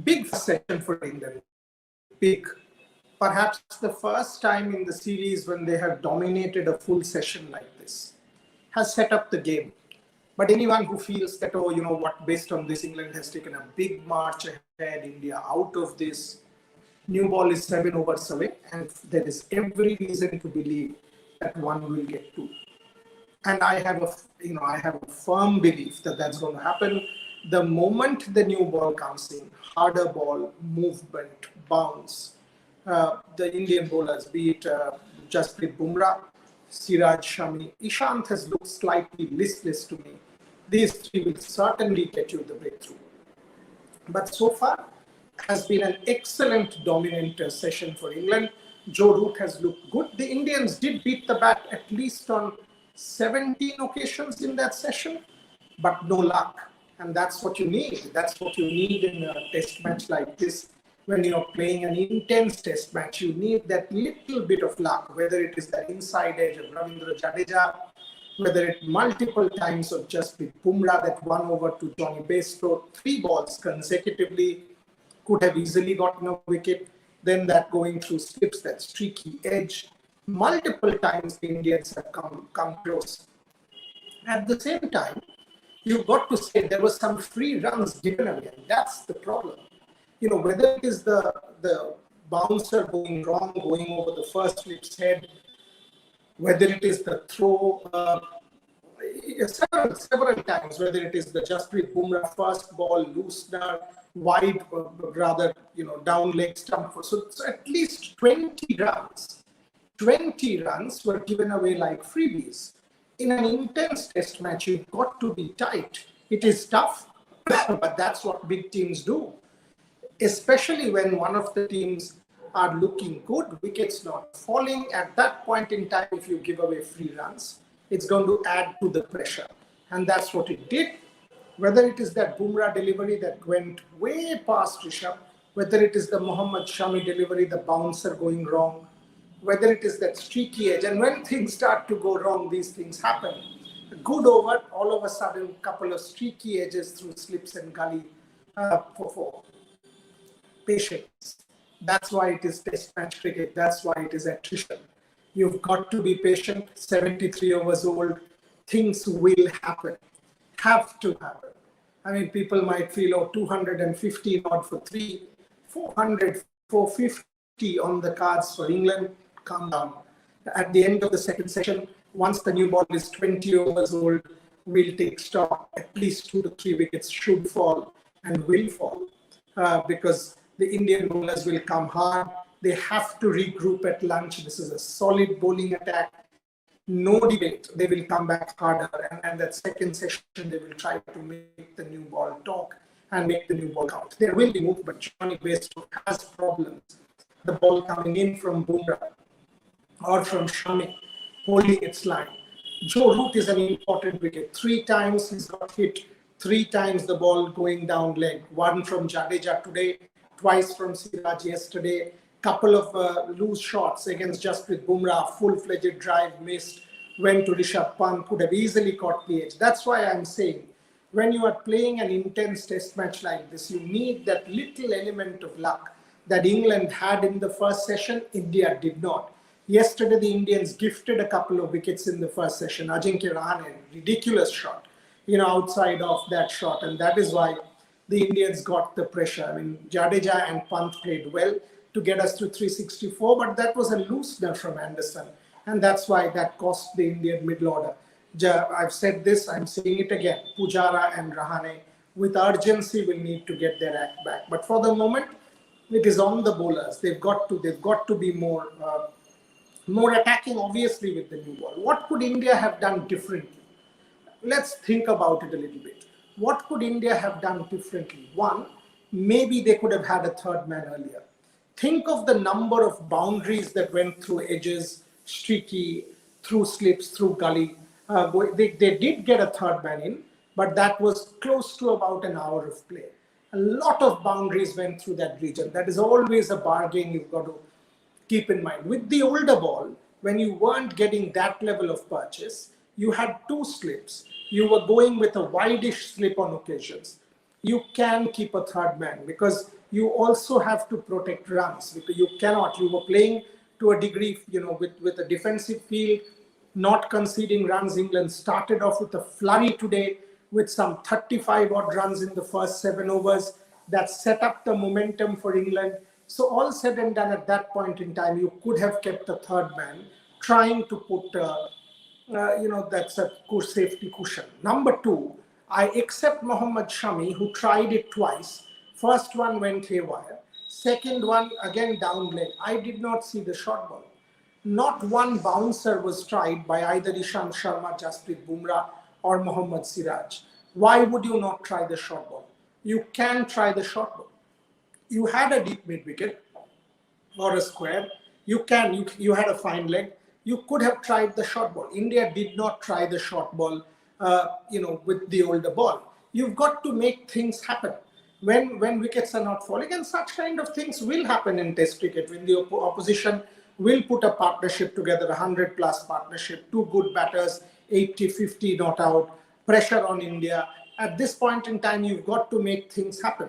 Big session for England. Big. Perhaps the first time in the series when they have dominated a full session like this. Has set up the game. But anyone who feels that, oh, you know what, based on this, England has taken a big march ahead, India out of this, new ball is 7 overs away, and there is every reason to believe that one will get two. And I have a firm belief that that's going to happen. The moment the new ball comes in, harder ball, movement, bounce, the Indian bowlers, be it Jasprit Bumrah, Siraj Shami, Ishant has looked slightly listless to me. These three will certainly get you the breakthrough. But so far, has been an excellent dominant session for England. Joe Root has looked good. The Indians did beat the bat at least on 17 occasions in that session, but no luck. And that's what you need. That's what you need in a test match like this. When you're playing an intense test match, you need that little bit of luck, whether it is the inside edge of Ravindra Jadeja, whether it multiple times of Jasprit Bumrah that 1 over to Jonny Bairstow, 3 balls consecutively, could have easily gotten a wicket. Then that going through slips, that streaky edge. Multiple times the Indians have come close. At the same time, you've got to say there were some free runs given away. That's the problem. Whether it is the bouncer going wrong, going over the first slip's head, whether it is the throw, several times, whether it is the Jasprit Bumrah first ball, loosener, wide, rather, down leg stump. So at least 20 runs. 20 runs were given away like freebies. In an intense test match, you've got to be tight. It is tough, but that's what big teams do. Especially when one of the teams are looking good, wickets not falling. At that point in time, if you give away free runs, it's going to add to the pressure. And that's what it did. Whether it is that Bumrah delivery that went way past Rishabh, whether it is the Mohammad Shami delivery, the bouncer going wrong, whether it is that streaky edge. And when things start to go wrong, these things happen. A good over, all of a sudden, a couple of streaky edges through slips and gully for patience. That's why it is test match cricket. That's why it is attrition. You've got to be patient. 73 overs old. Things will happen. Have to happen. I mean, people might feel, oh, 250 odd for 3, 400, 450 on the cards for England. Calm down. At the end of the second session, once the new ball is 20 overs old, we'll take stock. At least 2 to 3 wickets should fall and will fall because the Indian bowlers will come hard. They have to regroup at lunch. This is a solid bowling attack. No debate. They will come back harder. And that second session, they will try to make the new ball talk and make the new ball count. There will be movement. Jonny Bairstow has problems. The ball coming in from Bumrah or from Shami, holding its line. Joe Root is an important wicket. 3 times he's got hit. 3 times the ball going down leg. 1 from Jadeja today, twice from Siraj yesterday. Couple of loose shots against Jasprit Bumrah, full-fledged drive missed, went to Rishabh Pant, could have easily caught the edge. That's why I'm saying, when you are playing an intense test match like this, you need that little element of luck that England had in the first session, India did not. Yesterday, the Indians gifted a couple of wickets in the first session. Ajinkya Rahane, ridiculous shot, outside of that shot. And that is why the Indians got the pressure. I mean, Jadeja and Pant played well to get us to 364, but that was a loosener from Anderson. And that's why that cost the Indian middle order. I've said this, I'm saying it again. Pujara and Rahane, with urgency, will need to get their act back. But for the moment, it is on the bowlers. They've got to be more attacking, obviously, with the new ball. What could India have done differently? Let's think about it a little bit. What could India have done differently? One, maybe they could have had a third man earlier. Think of the number of boundaries that went through edges, streaky, through slips, through gully. They did get a third man in, but that was close to about an hour of play. A lot of boundaries went through that region. That is always a bargain you've got to keep in mind. With the older ball, when you weren't getting that level of purchase, you had 2 slips. You were going with a wideish slip on occasions. You can keep a third man because you also have to protect runs, because you cannot. You were playing to a degree, with a defensive field, not conceding runs. England started off with a flurry today with some 35 odd runs in the first 7 overs. That set up the momentum for England. So all said and done, at that point in time, you could have kept the third man, trying to put, that's a safety cushion. Number two, I accept Mohammad Shami, who tried it twice. First one went haywire. Second one, again down leg. I did not see the short ball. Not one bouncer was tried by either Ishant Sharma, Jasprit Bumrah, or Mohammad Siraj. Why would you not try the short ball? You can try the short ball. You had a deep mid wicket or a square. You had a fine leg. You could have tried the short ball. India did not try the short ball, with the older ball. You've got to make things happen. When wickets are not falling, and such kind of things will happen in Test cricket, when the opposition will put a partnership together, 100+ partnership, two good batters, 80-50 not out, pressure on India. At this point in time, you've got to make things happen.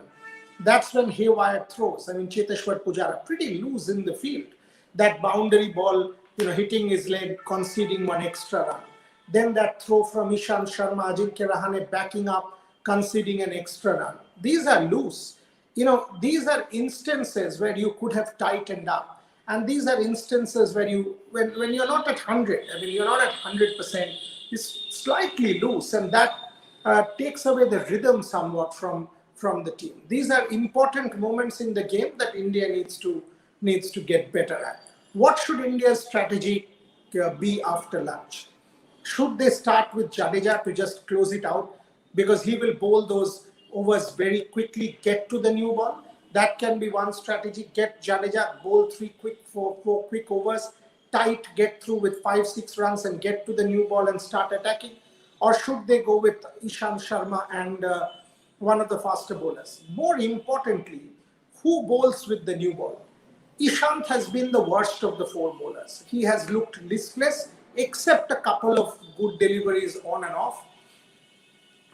That's when haywire throws. I mean, Cheteshwar Pujara pretty loose in the field. That boundary ball, hitting his leg, conceding one extra run. Then that throw from Ishant Sharma, Ajinkya Rahane backing up, conceding an extra run. These are loose. These are instances where you could have tightened up. And these are instances where when you're not at 100, you're not at 100%, it's slightly loose, and that takes away the rhythm somewhat from the team. These are important moments in the game that India needs to get better at. What should India's strategy be after lunch? Should they start with Jadeja to just close it out, because he will bowl those overs very quickly, get to the new ball? That can be one strategy. Get Jadeja, bowl four quick overs, tight, get through with 5-6 runs and get to the new ball and start attacking. Or should they go with Ishant Sharma and one of the faster bowlers? More importantly, who bowls with the new ball? Ishant has been the worst of the four bowlers. He has looked listless, except a couple of good deliveries on and off.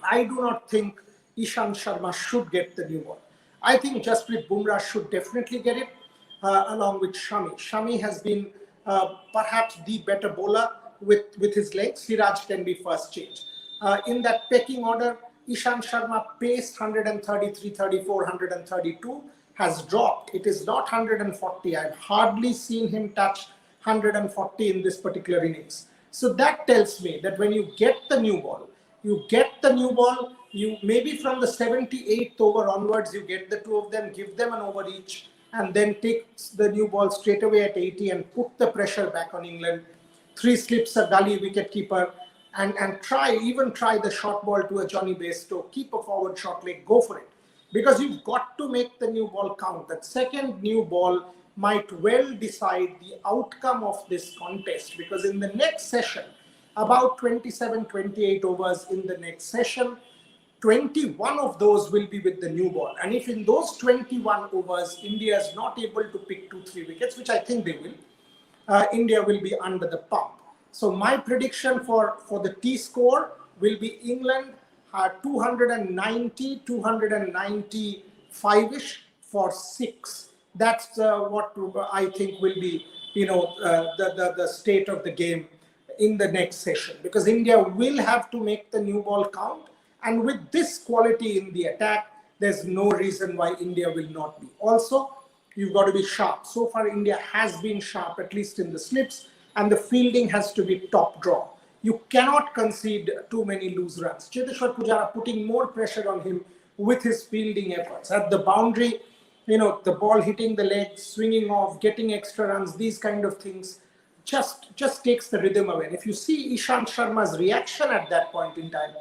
I do not think Ishant Sharma should get the new ball. I think Jasprit Bumrah should definitely get it, along with Shami. Shami has been perhaps the better bowler with his legs. Siraj can be first change. In that pecking order, Ishant Sharma pace 133, 34, 132 has dropped. It is not 140. I've hardly seen him touch 140 in this particular innings. So that tells me that when you get the new ball, you maybe from the 78th over onwards, you get the two of them, give them an over each, and then take the new ball straight away at 80 and put the pressure back on England. 3 slips a gully wicketkeeper, and try the short ball to a Jonny Bairstow, keep a forward short leg, go for it. Because you've got to make the new ball count. That second new ball might well decide the outcome of this contest, because in the next session, about 27, 28 overs in the next session, 21 of those will be with the new ball. And if in those 21 overs, India is not able to pick 2-3 wickets, which I think they will, India will be under the pump. So my prediction for the T score will be England 290, 295-ish for 6. That's what I think will be, the state of the game in the next session, because India will have to make the new ball count. And with this quality in the attack, there's no reason why India will not be. Also, you've got to be sharp. So far, India has been sharp, at least in the slips, and the fielding has to be top draw. You cannot concede too many loose runs. Cheteshwar Pujara putting more pressure on him with his fielding efforts. At the boundary, the ball hitting the legs, swinging off, getting extra runs, these kind of things just takes the rhythm away. And if you see Ishant Sharma's reaction at that point in time,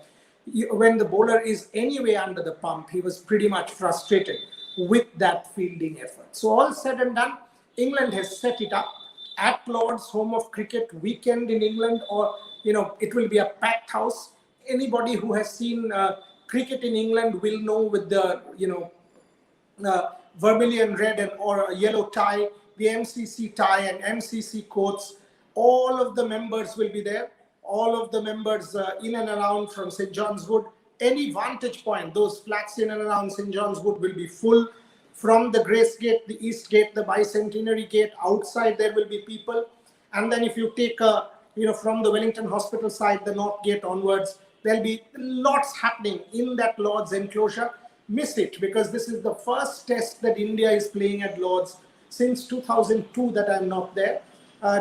when the bowler is anyway under the pump, he was pretty much frustrated with that fielding effort. So all said and done, England has set it up at Lord's, home of cricket, weekend in England, or it will be a packed house. Anybody who has seen cricket in England will know, with the vermilion red and or yellow tie, the MCC tie and MCC coats, all of the members will be there. All of the members in and around from St. John's Wood. Any vantage point, those flats in and around St. John's Wood will be full. From the Grace Gate, the East Gate, the Bicentenary Gate, outside there will be people. And then if you take from the Wellington Hospital side, the North Gate onwards, there'll be lots happening in that Lord's enclosure. Miss it, because this is the first test that India is playing at Lord's since 2002 that I'm not there.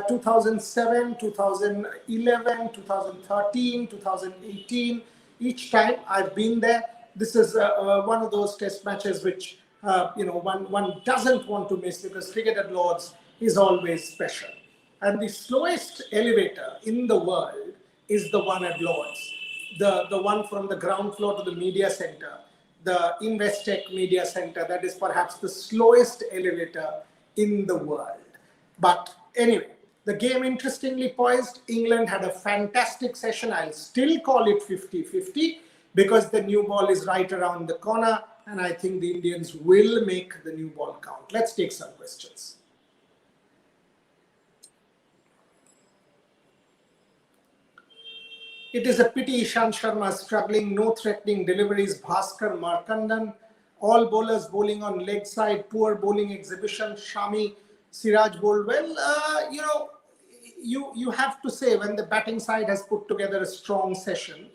2007, 2011, 2013, 2018. Each time I've been there. This is one of those test matches which one doesn't want to miss, because cricket at Lord's is always special. And the slowest elevator in the world is the one at Lord's. The one from the ground floor to the media center, the Investec Media Center, that is perhaps the slowest elevator in the world. But anyway, the game interestingly poised. England had a fantastic session. I'll still call it 50-50 because the new ball is right around the corner, and I think the Indians will make the new ball count. Let's take some questions. It is a pity Ishant Sharma is struggling. No threatening deliveries. Bhaskar Markandan. All bowlers bowling on leg side. Poor bowling exhibition. Shami, Siraj bowled well. You have to say, when the batting side has put together a strong session,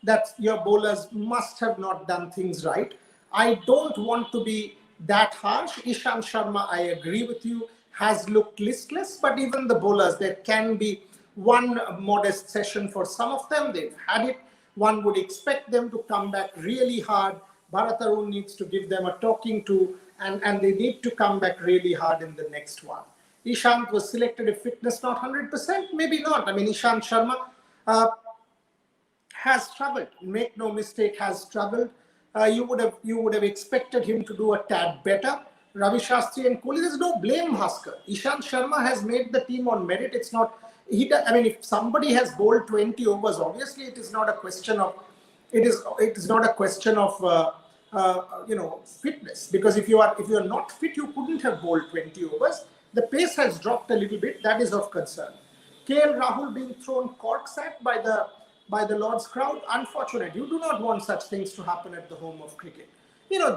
that your bowlers must have not done things right. I don't want to be that harsh. Ishant Sharma, I agree with you, has looked listless, but even the bowlers, there can be one modest session for some of them. They've had it. One would expect them to come back really hard. Bharat Arun needs to give them a talking to, and they need to come back really hard in the next one. Ishant was selected if fitness not 100%, maybe not. I mean, Ishant Sharma has struggled. Make no mistake, has struggled. You would have expected him to do a tad better. Ravi Shastri and Kohli, there's no blame, Bhaskar. Ishant Sharma has made the team on merit. It's not. If somebody has bowled 20 overs, obviously it is not a question of. It is not a question of fitness, because if you are not fit, you couldn't have bowled 20 overs. The pace has dropped a little bit. That is of concern. KL Rahul being thrown corks at by the Lord's crowd, unfortunate. You do not want such things to happen at the home of cricket.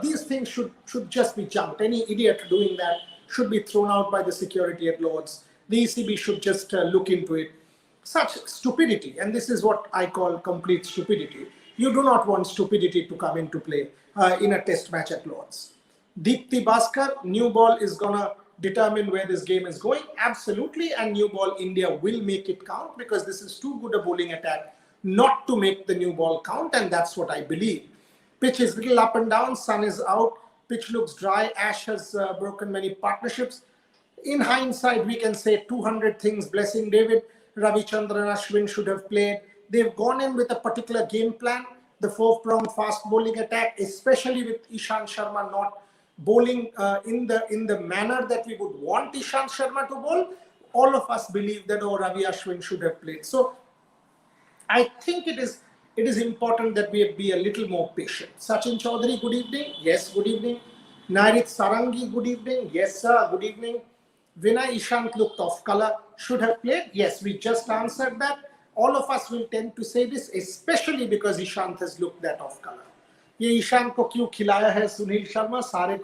These things should just be jumped. Any idiot doing that should be thrown out by the security at Lord's. The ECB should just look into it. Such stupidity, and this is what I call complete stupidity. You do not want stupidity to come into play in a test match at Lord's. Deepthi Bhaskar, new ball is going to determine where this game is going. Absolutely, and new ball India will make it count, because this is too good a bowling attack not to make the new ball count, and that's what I believe. Pitch is little up and down, sun is out, pitch looks dry, Ash has broken many partnerships. In hindsight, we can say 200 things blessing David. Ravichandran Ashwin should have played. They've gone in with a particular game plan, the 4-pronged fast bowling attack, especially with Ishant Sharma not bowling in the manner that we would want Ishant Sharma to bowl. All of us believe that Ravi Ashwin should have played. So I think it is important that we be a little more patient. Sachin Chaudhary, good evening. Yes, good evening. Nairit Sarangi, good evening. Yes, sir, good evening. Vinay Ishant looked off color, should have played. Yes, we just answered that. All of us will tend to say this, especially because Ishant has looked that off color. ये ईशान को क्यों खिलाया है सुनील शर्मा, सारे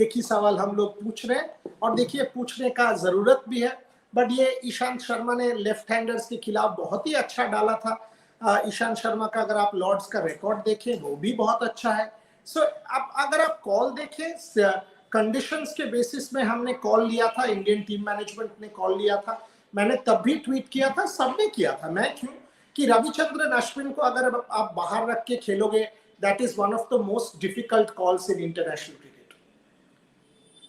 एक ही सवाल हम लोग पूछ रहे हैं, और देखिए पूछने का जरूरत भी है. बट ये ईशांत शर्मा ने लेफ्ट हैंडर्स के खिलाफ बहुत ही अच्छा डाला था. ईशांत शर्मा का अगर आप लॉर्ड्स का रिकॉर्ड देखें वो भी बहुत अच्छा है. सो अब अगर आप कॉल देखें, कंडीशंस के बेसिस में हमने कॉल लिया था, इंडियन टीम मैनेजमेंट ने कॉल लिया था. मैंने तब भी ट्वीट किया था, सबने किया था, मैं क्यों, कि रविचंद्रन अश्विन को अगर आप बाहर रख के खेलोगे, that is one of the most difficult calls in international cricket.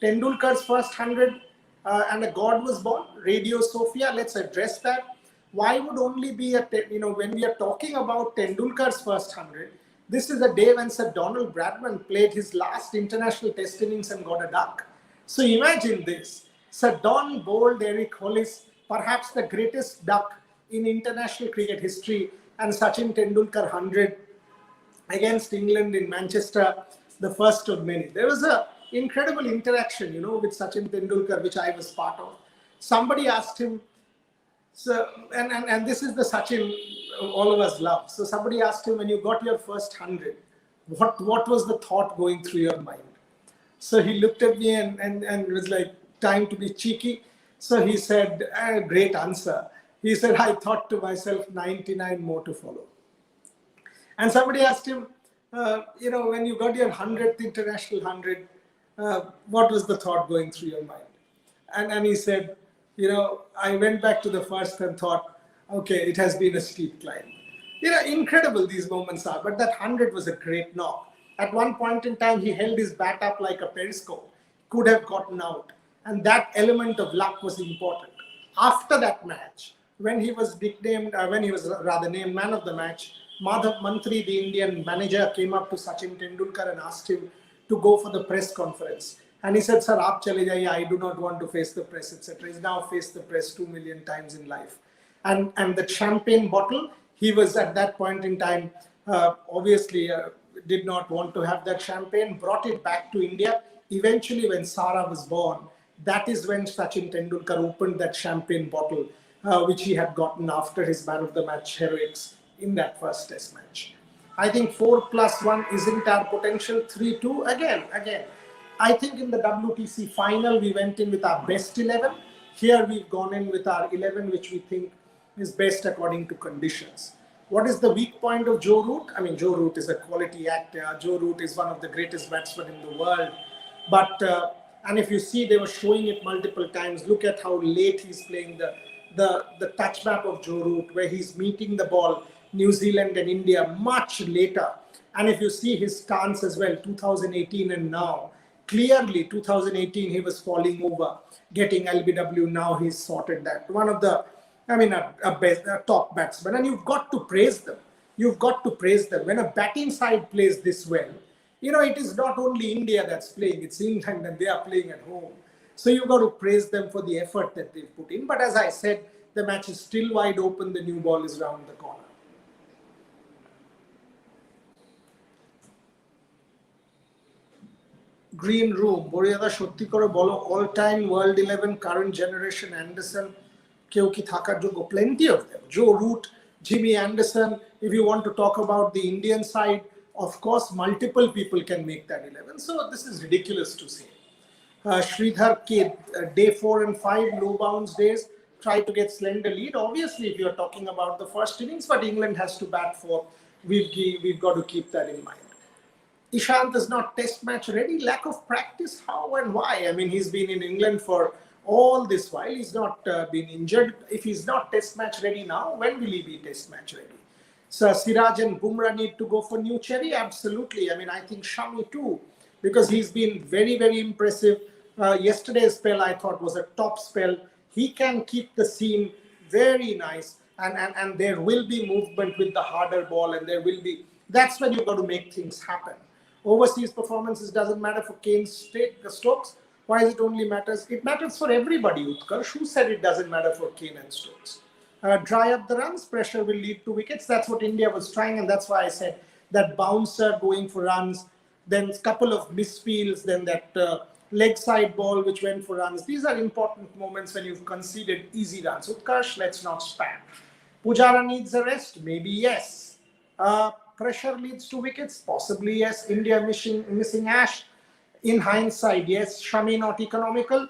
Tendulkar's first 100 and a god was born. Radio Sofia, let's address that. Why would only be when we are talking about Tendulkar's first 100, this is a day when Sir Donald Bradman played his last international test innings and got a duck. So imagine this. Sir Don bowled Eric Hollis, perhaps the greatest duck in international cricket history, and Sachin Tendulkar 100 against England in Manchester, the first of many. There was an incredible interaction, with Sachin Tendulkar, which I was part of. Somebody asked him, so, and this is the Sachin all of us love. So somebody asked him, when you got your first 100, what was the thought going through your mind? So he looked at me and was like trying to be cheeky. So he said, great answer. He said, I thought to myself, 99 more to follow. And somebody asked him, when you got your 100th international 100, what was the thought going through your mind? And he said, I went back to the first and thought, okay, it has been a steep climb. Incredible these moments are, but that 100 was a great knock. At one point in time, he held his bat up like a periscope, could have gotten out. And that element of luck was important. After that match, when he was named man of the match, Madhav Mantri, the Indian manager, came up to Sachin Tendulkar and asked him to go for the press conference. And he said, Sir, aap chale jaiye, I do not want to face the press, etc. He's now faced the press 2 million times in life. And the champagne bottle, he was at that point in time, obviously did not want to have that champagne, brought it back to India. Eventually, when Sara was born, that is when Sachin Tendulkar opened that champagne bottle, which he had gotten after his man of the match heroics in that first test match. I think 4+1 isn't our potential. 3-2, again. I think in the WTC final, we went in with our best 11. Here we've gone in with our 11, which we think is best according to conditions. What is the weak point of Joe Root? I mean, Joe Root is a quality actor. Joe Root is one of the greatest batsmen in the world. But, and if you see, they were showing it multiple times. Look at how late he's playing the touch map of Joe Root, where he's meeting the ball, New Zealand and India, much later. And if you see his stance as well, 2018 and now, clearly 2018 he was falling over, getting LBW. Now he's sorted that. One of the, a top batsman, and you've got to praise them. You've got to praise them. When a batting side plays this well, it is not only India that's playing, it's England, and they are playing at home. So you've got to praise them for the effort that they've put in. But as I said, the match is still wide open. The new ball is round the corner. Green Room, Boriada Shotti Kore Bolo, all-time World 11, current generation Anderson, কেউ কি থাকার যোগ্য? Plenty of them. Joe Root, Jimmy Anderson. If you want to talk about the Indian side, of course, multiple people can make that 11. So this is ridiculous to say. Sridhar Kid, day 4 and 5, low bounce days, try to get slender lead. Obviously, if you're talking about the first innings, but England has to bat 4. We've got to keep that in mind. Ishant is not test match ready. Lack of practice. How and why? I mean, he's been in England for all this while. He's not been injured. If he's not test match ready now, when will he be test match ready? So Siraj and Bumrah need to go for new cherry. Absolutely. I mean, I think Shami too, because he's been very, very impressive. Yesterday's spell, I thought, was a top spell. He can keep the seam very nice, and there will be movement with the harder ball, and there will be. That's when you've got to make things happen. Overseas performances doesn't matter for Kane Stokes. Why is it only matters? It matters for everybody, Utkarsh. Who said it doesn't matter for Kane and Stokes? Dry up the runs, pressure will lead to wickets. That's what India was trying, and that's why I said that bouncer going for runs, then a couple of misfields, then that leg side ball which went for runs. These are important moments when you've conceded easy runs. Utkarsh, let's not spam. Pujara needs a rest? Maybe yes. Pressure leads to wickets? Possibly yes. India missing Ash? In hindsight, yes. Shami not economical?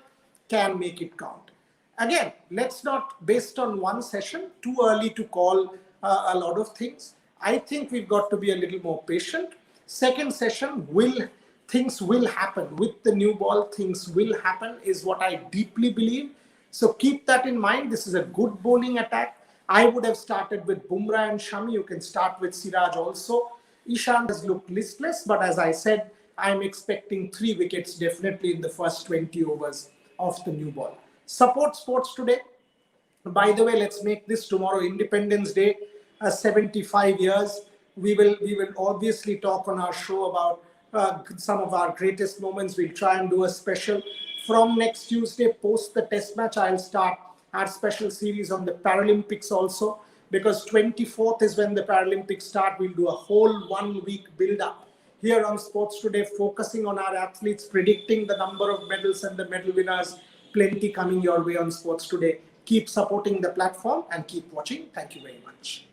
Can make it count. Again, let's not, based on one session, too early to call a lot of things. I think we've got to be a little more patient. Second session, things will happen. With the new ball, things will happen, is what I deeply believe. So keep that in mind. This is a good bowling attack. I would have started with Bumrah and Shami. You can start with Siraj also. Ishant has looked listless, but as I said, I'm expecting 3 wickets definitely in the first 20 overs of the new ball. Support sports today. By the way, let's make this tomorrow Independence Day, 75 years. We will obviously talk on our show about some of our greatest moments. We'll try and do a special. From next Tuesday, post the test match, I'll start our special series on the Paralympics also, because 24th is when the Paralympics start. We'll do a whole 1-week build-up here on Sports Today, focusing on our athletes, predicting the number of medals and the medal winners. Plenty coming your way on Sports Today. Keep supporting the platform and keep watching. Thank you very much.